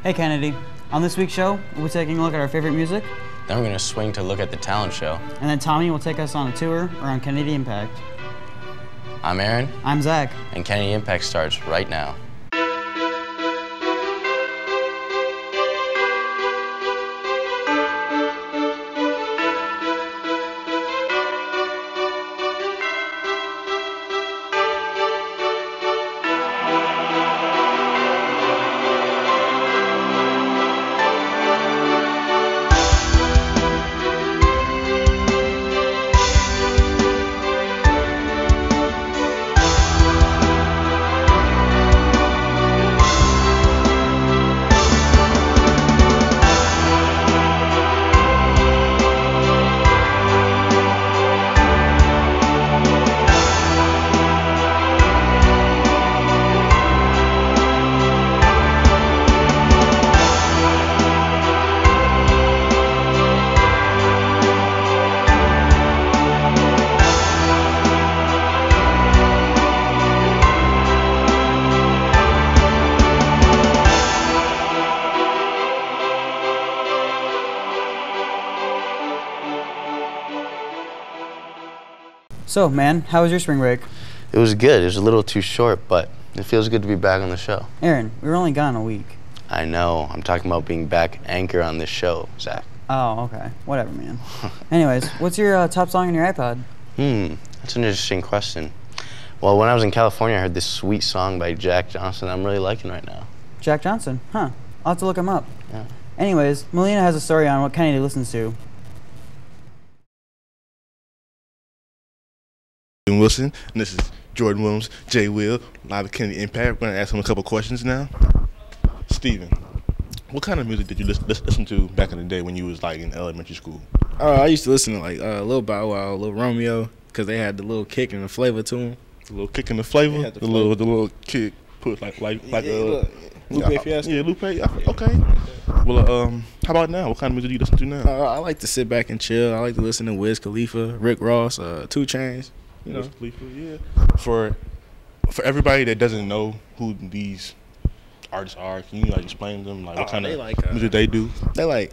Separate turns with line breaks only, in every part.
Hey Kennedy, on this week's show, we'll be taking a look at our favorite music.
Then we're going to swing to look at the talent show.
And then Tommy will take us on a tour around Kennedy Impact.
I'm Aaron.
I'm Zach.
And Kennedy Impact starts right now.
So, man, how was your spring break?
It was good. It was a little too short, but it feels good to be back on the show.
Aaron, we were only gone a week.
I know. I'm talking about being back anchor on this show, Zach.
Oh, okay. Whatever, man. Anyways, what's your top song on your iPod?
That's an interesting question. Well, when I was in California, I heard this sweet song by Jack Johnson I'm really liking right now.
Jack Johnson? Huh. I'll have to look him up.
Yeah.
Anyways, Melina has a story on what Kennedy listens to.
Wilson, and this is Jordan Williams, Jay Will, live at Kennedy Impact. We're going to ask him a couple questions now. Steven, what kind of music did you listen to back in the day when you was like in elementary school?
I used to listen to like Lil Bow Wow, Lil Romeo, because they had the little kick and the flavor to them.
The little kick in the flavor? The little kick Lupe Fiasco. Yeah, Lupe. Okay. Well, how about now? What kind of music do you listen to now?
I like to sit back and chill. I like to listen to Wiz Khalifa, Rick Ross, 2 Chainz. You know,
Khalifa, yeah. For everybody that doesn't know who these artists are, can you like explain to them like what kind of music they do?
They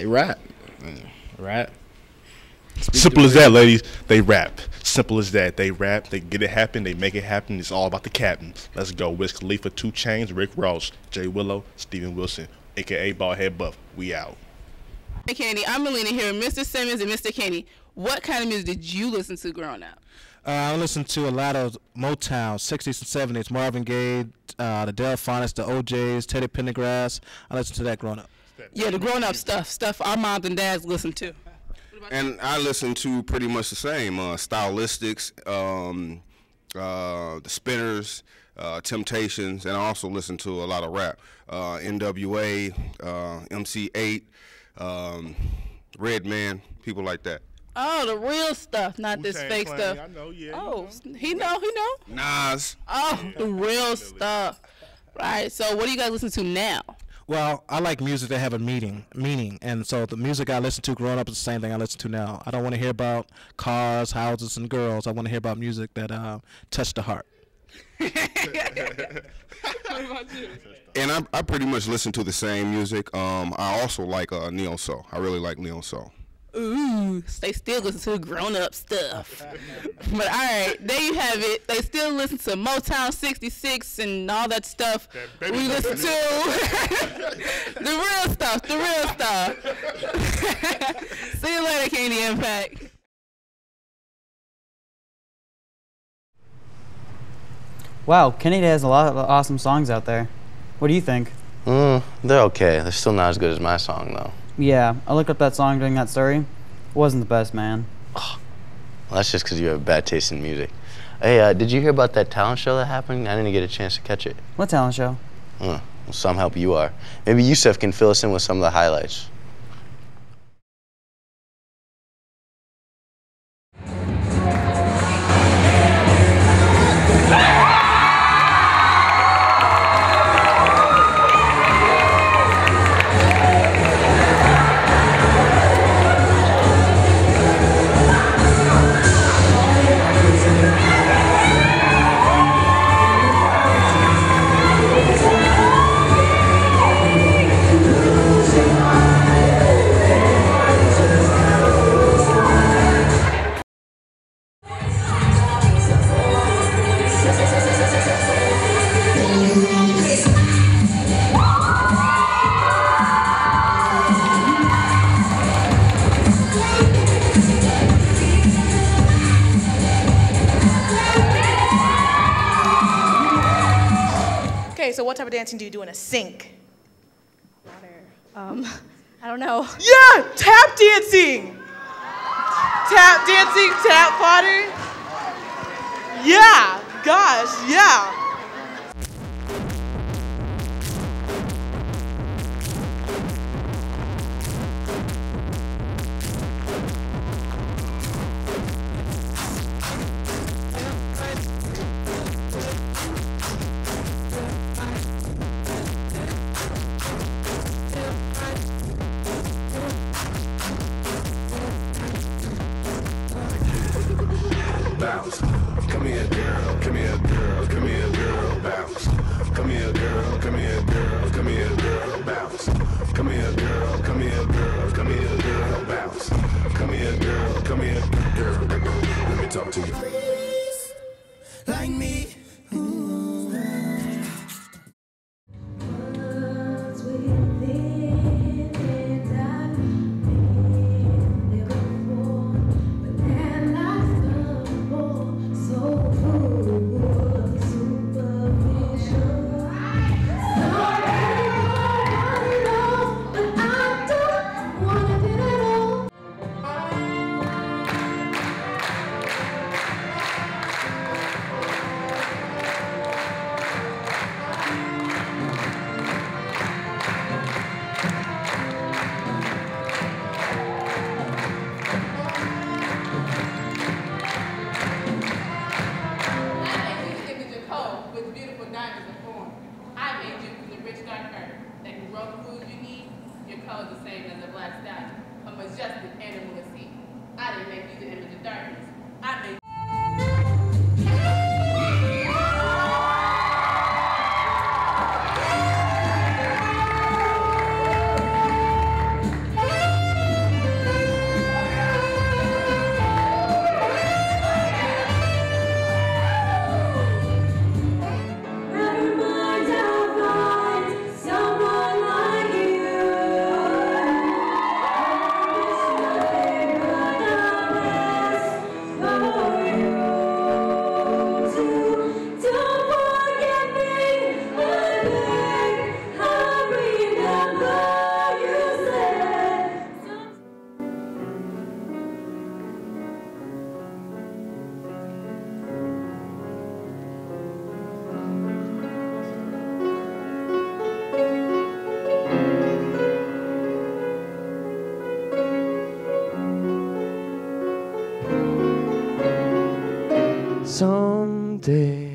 rap. Rap.
Simple as that, ladies. They rap. Simple as that. They rap. They get it happen. They make it happen. It's all about the captain. Let's go. Wiz Khalifa, 2 Chainz, Rick Ross, Jay Willow, Steven Wilson, aka Baldhead Buff. We out.
Hey Kennedy, I'm Melina here, Mr. Simmons and Mr. Kenny. What kind of music did you listen to growing up?
I listened to a lot of Motown, 60s and 70s, Marvin Gaye, the Delphonics, the OJs, Teddy Pendergrass. I listened to that growing up.
Yeah, the grown up stuff our moms and dads listen to.
And I listen to pretty much the same, Stylistics, the Spinners, Temptations, and I also listen to a lot of rap. NWA, MC8, Redman, people like that.
Oh, the real stuff, not this fake stuff.
I know, yeah.
Oh, he know.
Nas.
Oh, the real stuff. Right, so what do you guys listen to now?
Well, I like music that have a meaning, and so the music I listened to growing up is the same thing I listen to now. I don't want to hear about cars, houses, and girls. I want to hear about music that touch the heart.
What about you?
And I pretty much listen to the same music. I also like neo soul. I really like neo soul.
Ooh, they still listen to grown-up stuff. But all right, there you have it. They still listen to Motown 66 and all that stuff. We listen to the real stuff. See you later, Kennedy Impact.
Wow, Kennedy has a lot of awesome songs out there. What do you think?
They're okay. They're still not as good as my song, though.
Yeah, I looked up that song during that story. It wasn't the best, man.
Well, that's just because you have bad taste in music. Hey, did you hear about that talent show that happened? I didn't get a chance to catch it.
What talent show?
Well, some help you are. Maybe Yusuf can fill us in with some of the highlights.
Okay, so what type of dancing do you do in a sink?
I don't know.
Yeah, tap dancing. Tap dancing, tap water. Yeah, gosh, yeah.
Bounce. Come here, girl. Come here, girl. Come here, girl. Bounce. Come here, girl. Come here, girl. Come here, girl. Bounce. Come here, girl. Come here, girl. Come here, girl. Bounce. Come here, girl. Come here, girl. Let me talk to you. Please, like me.
Someday,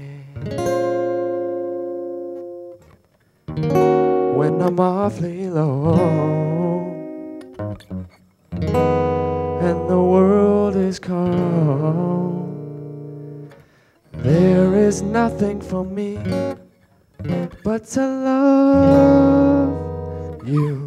when I'm awfully low and the world is calm, there is nothing for me but to love you.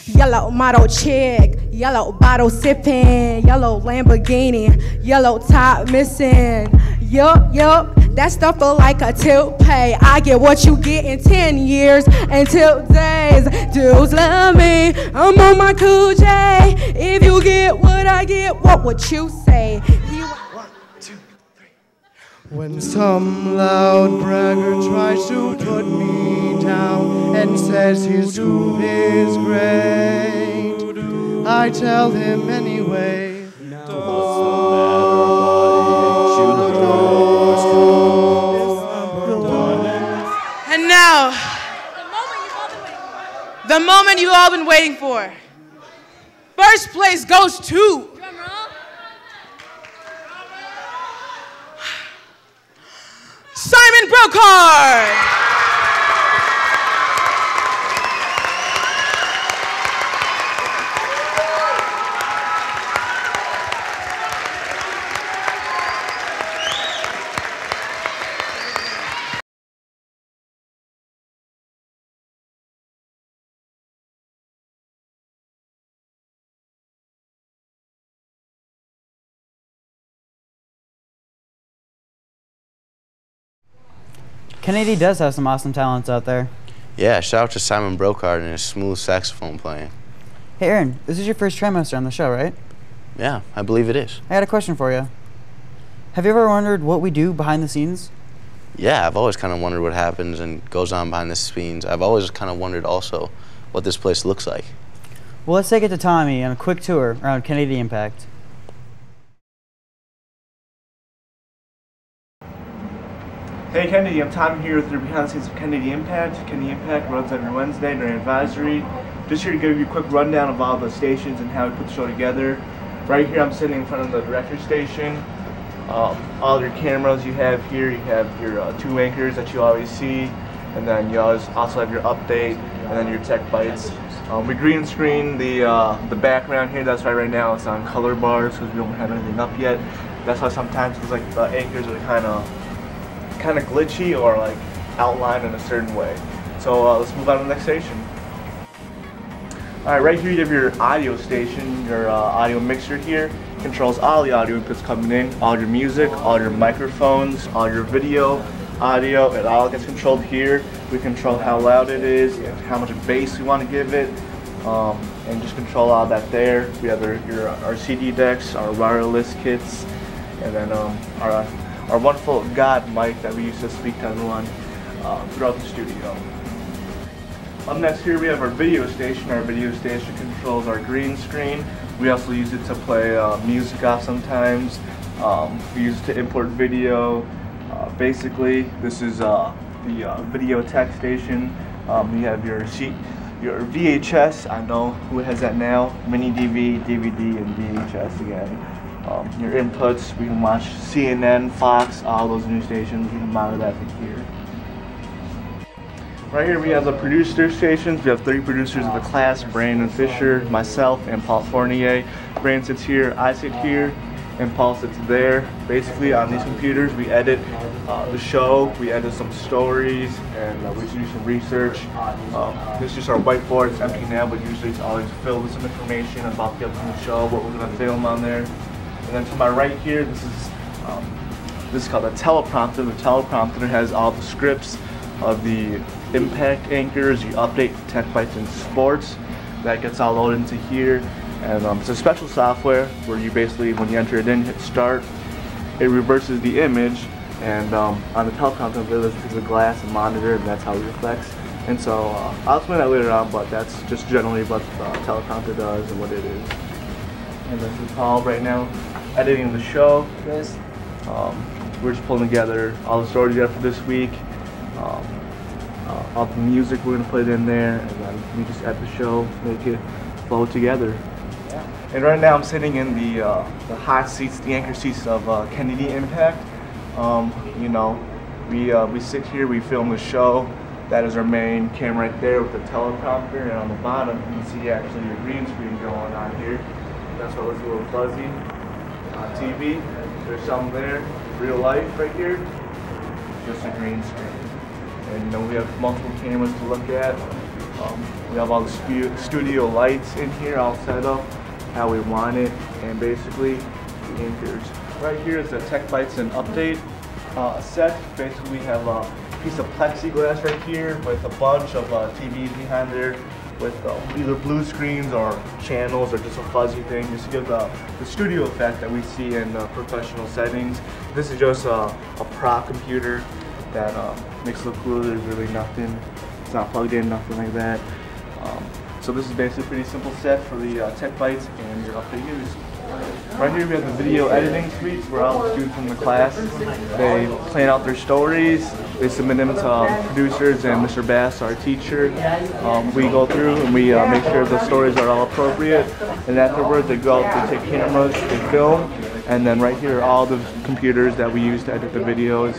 Yellow model chick, yellow bottle sipping, yellow Lamborghini, yellow top missing. Yup, that stuff feel like a tip pay. I get what you get in 10 years and tip days. Dudes love me, I'm on my cool J. If you get what I get, what would you say?
When some loud bragger tries to put me down and says his groove is great, I tell him anyway.
And now, the moment you've all been waiting for. First place goes to Simon Brocard.
Kennedy does have some awesome talents out there.
Yeah, shout out to Simon Brocard and his smooth saxophone playing.
Hey Aaron, this is your first trimester on the show, right?
Yeah, I believe it is.
I had a question for you. Have you ever wondered what we do behind the scenes?
Yeah, I've always kind of wondered what happens and goes on behind the scenes. I've always kind of wondered also what this place looks like.
Well, let's take it to Tommy on a quick tour around Kennedy Impact.
Hey Kennedy, I'm Tommy here with your behind the scenes of Kennedy Impact. Kennedy Impact runs every Wednesday during advisory. Just here to give you a quick rundown of all the stations and how we put the show together. Right here I'm sitting in front of the director station. All your cameras you have here, you have your 2 anchors that you always see, and then you also have your update, and then your tech bites. We green screen the background here. That's right now it's on color bars because we don't have anything up yet. That's why sometimes it's like the anchors are kind of glitchy or like outlined in a certain way. So let's move on to the next station. Alright, right here you have your audio station, your audio mixer here. Controls all the audio inputs coming in, all your music, all your microphones, all your video, audio, it all gets controlled here. We control how loud it is, and how much bass we want to give it, and just control all that there. We have our CD decks, our wireless kits, and then our wonderful God mic that we use to speak to everyone throughout the studio. Up next here we have our video station. Our video station controls our green screen. We also use it to play music off sometimes. We use it to import video. Basically, this is the video tech station. You have your VHS, I know who has that now, mini DV, DVD, and VHS again. Your inputs, we can watch CNN, Fox, all those news stations. We can monitor that from here. Right here we have the producer stations. We have 3 producers of the class, Brandon Fisher, myself, and Paul Fournier. Brandon sits here, I sit here, and Paul sits there. Basically on these computers we edit the show, we edit some stories, and we do some research. This is just our whiteboard. It's empty now, but usually it's always filled with some information about the upcoming show, what we're going to film on there. And then to my right here, this is called a teleprompter. The teleprompter has all the scripts of the Impact anchors, you update tech bites and sports. That gets all loaded into here. And it's a special software where you basically, when you enter it in, hit start, it reverses the image, and on the teleprompter there's a piece of glass and monitor, and that's how it reflects. And so I'll explain that later on, but that's just generally what the teleprompter does and what it is. And this is Paul right now editing the show. We're just pulling together all the stories we have for this week. All the music we're going to put in there, and then we just edit the show, make it flow together. And right now I'm sitting in the hot seats, the anchor seats of Kennedy Impact. You know, we sit here, we film the show. That is our main camera right there with the teleprompter, and on the bottom you can see actually your green screen going on here. That's why it looks a little fuzzy on TV. There's some there, real life right here, just a green screen. And you know, we have multiple cameras to look at. We have all the studio lights in here all set up how we want it, and basically the anchors. Right here is the Tech Bites and Update set. Basically we have a piece of plexiglass right here with a bunch of TVs behind there with either blue screens or channels or just a fuzzy thing, just to give the studio effect that we see in professional settings. This is just a prop computer that makes it look cool. There's really nothing, it's not plugged in, nothing like that. So this is basically a pretty simple set for the Tech Bites and your update use. Right here we have the video editing suites where all the students from the class, they plan out their stories, they submit them to producers and Mr. Bass, our teacher. We go through and we make sure the stories are all appropriate, and afterwards they go out, they take cameras, they film, and then right here are all the computers that we use to edit the videos.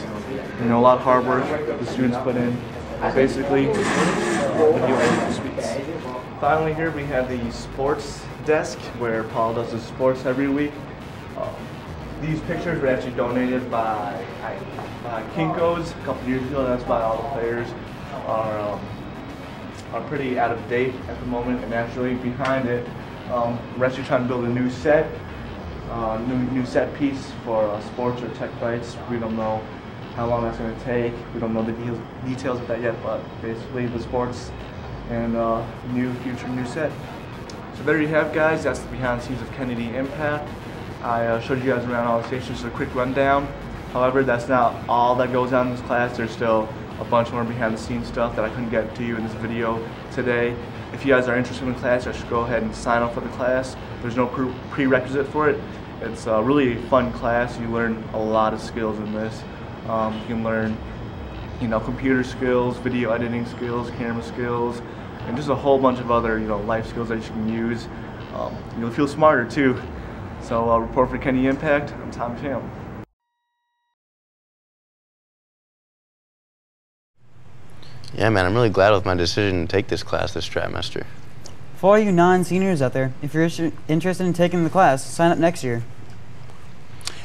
You know, a lot of hard work the students put in. Basically, video editing suites. Finally here we have the sports desk where Paul does his sports every week. These pictures were actually donated by Kinko's a couple years ago. That's why all the players are pretty out of date at the moment. And actually behind it, we're actually trying to build a new set, new set piece for sports or Tech Bites. We don't know how long that's going to take. We don't know the details of that yet, but basically the sports and new future, new set. So there you have, guys. That's the behind the scenes of Kennedy Impact. I showed you guys around all the stations, just a quick rundown. However, that's not all that goes on in this class. There's still a bunch more behind the scenes stuff that I couldn't get to you in this video today. If you guys are interested in the class, I should go ahead and sign up for the class. There's no prerequisite for it. It's a really fun class. You learn a lot of skills in this. You can learn, computer skills, video editing skills, camera skills, and just a whole bunch of other, life skills that you can use. You'll feel smarter too. So, report for Kennedy Impact. I'm Tom Champ.
Yeah, man, I'm really glad with my decision to take this class this trimester.
For all you non-seniors out there, if you're interested in taking the class, sign up next year.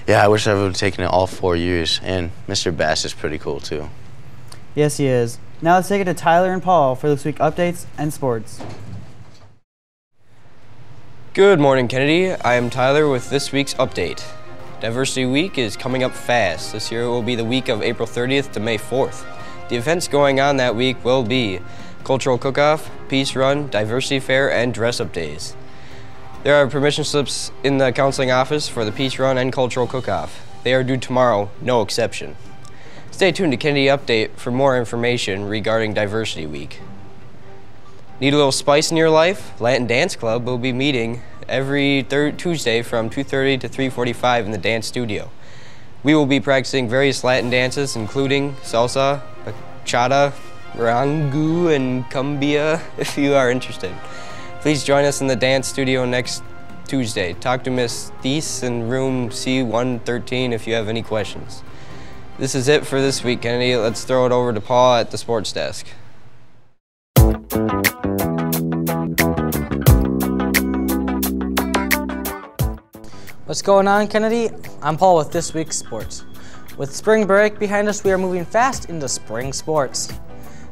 Yeah, I wish I would have taken it all 4 years, and Mr. Bass is pretty cool too.
Yes, he is. Now let's take it to Tyler and Paul for this week's updates and sports.
Good morning, Kennedy. I am Tyler with this week's update. Diversity Week is coming up fast. This year it will be the week of April 30th to May 4th. The events going on that week will be Cultural Cook-Off, Peace Run, Diversity Fair, and Dress-Up Days. There are permission slips in the counseling office for the Peace Run and Cultural Cook-Off. They are due tomorrow, no exception. Stay tuned to Kennedy Update for more information regarding Diversity Week. Need a little spice in your life? Latin Dance Club will be meeting every Tuesday from 2:30 to 3:45 in the dance studio. We will be practicing various Latin dances, including salsa, bachata, rangu, and cumbia, if you are interested. Please join us in the dance studio next Tuesday. Talk to Miss Thies in room C113 if you have any questions. This is it for this week, Kennedy. Let's throw it over to Paul at the sports desk.
What's going on, Kennedy? I'm Paul with this week's sports. With spring break behind us, we are moving fast into spring sports.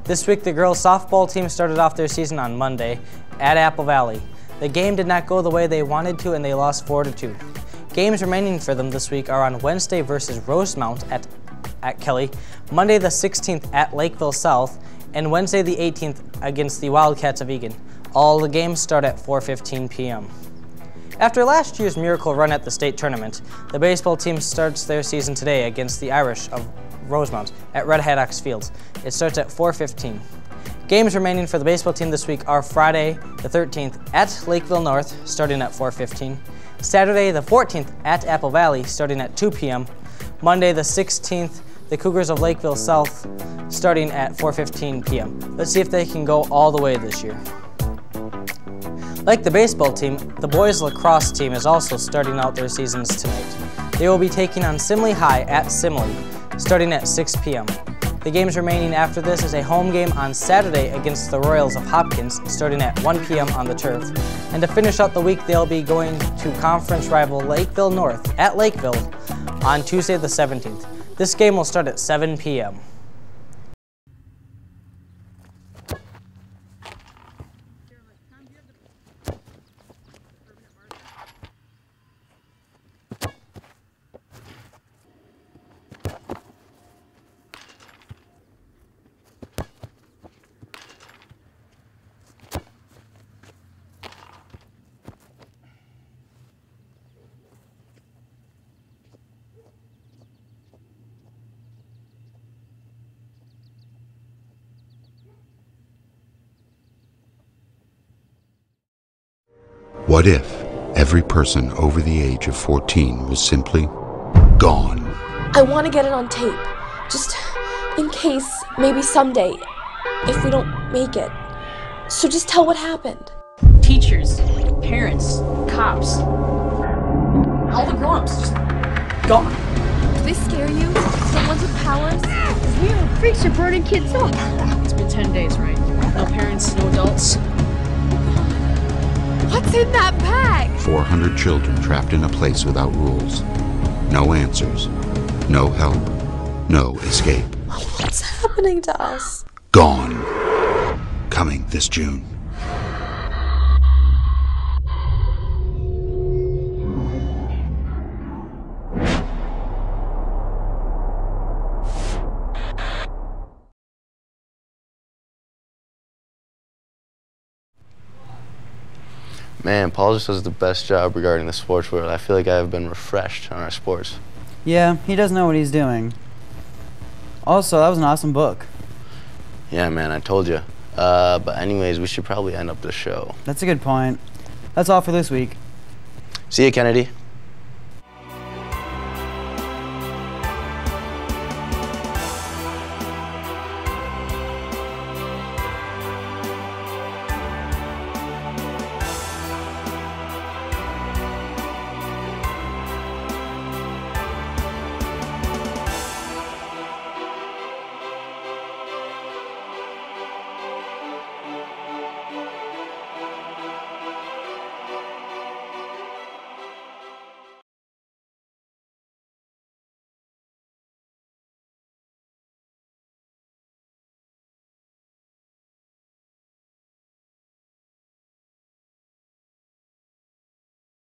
This week, the girls softball team started off their season on Monday at Apple Valley. The game did not go the way they wanted to, and they lost 4-2. Games remaining for them this week are on Wednesday versus Rosemount at Kelly, Monday the 16th at Lakeville South, and Wednesday the 18th against the Wildcats of Eagan. All the games start at 4:15 p.m. After last year's miracle run at the state tournament, the baseball team starts their season today against the Irish of Rosemount at Red Haddocks Field. It starts at 4:15. Games remaining for the baseball team this week are Friday the 13th at Lakeville North, starting at 4:15. Saturday the 14th at Apple Valley, starting at 2 p.m. Monday the 16th, the Cougars of Lakeville South, starting at 4:15 p.m. Let's see if they can go all the way this year. Like the baseball team, the boys lacrosse team is also starting out their seasons tonight. They will be taking on Simley High at Simley, starting at 6 p.m. The games remaining after this is a home game on Saturday against the Royals of Hopkins, starting at 1 p.m. on the turf. And to finish out the week, they'll be going to conference rival Lakeville North at Lakeville on Tuesday the 17th. This game will start at 7 p.m.
What if every person over the age of 14 was simply gone?
I want to get it on tape, just in case, maybe someday, if we don't make it. So just tell what happened.
Teachers, parents, cops, all the grown-ups just gone.
Do they scare you? The ones with powers?
Weird freaks are burning kids up. It's been 10 days, right? No parents, no adults.
What's in that bag?
400 children trapped in a place without rules. No answers. No help. No escape.
What's happening to us?
Gone. Coming this June.
Man, Paul just does the best job regarding the sports world. I feel like I have been refreshed on our sports.
Yeah, he does know what he's doing. Also, that was an awesome book.
Yeah, man, I told you. But anyways, we should probably end up the show.
That's a good point. That's all for this week.
See you, Kennedy.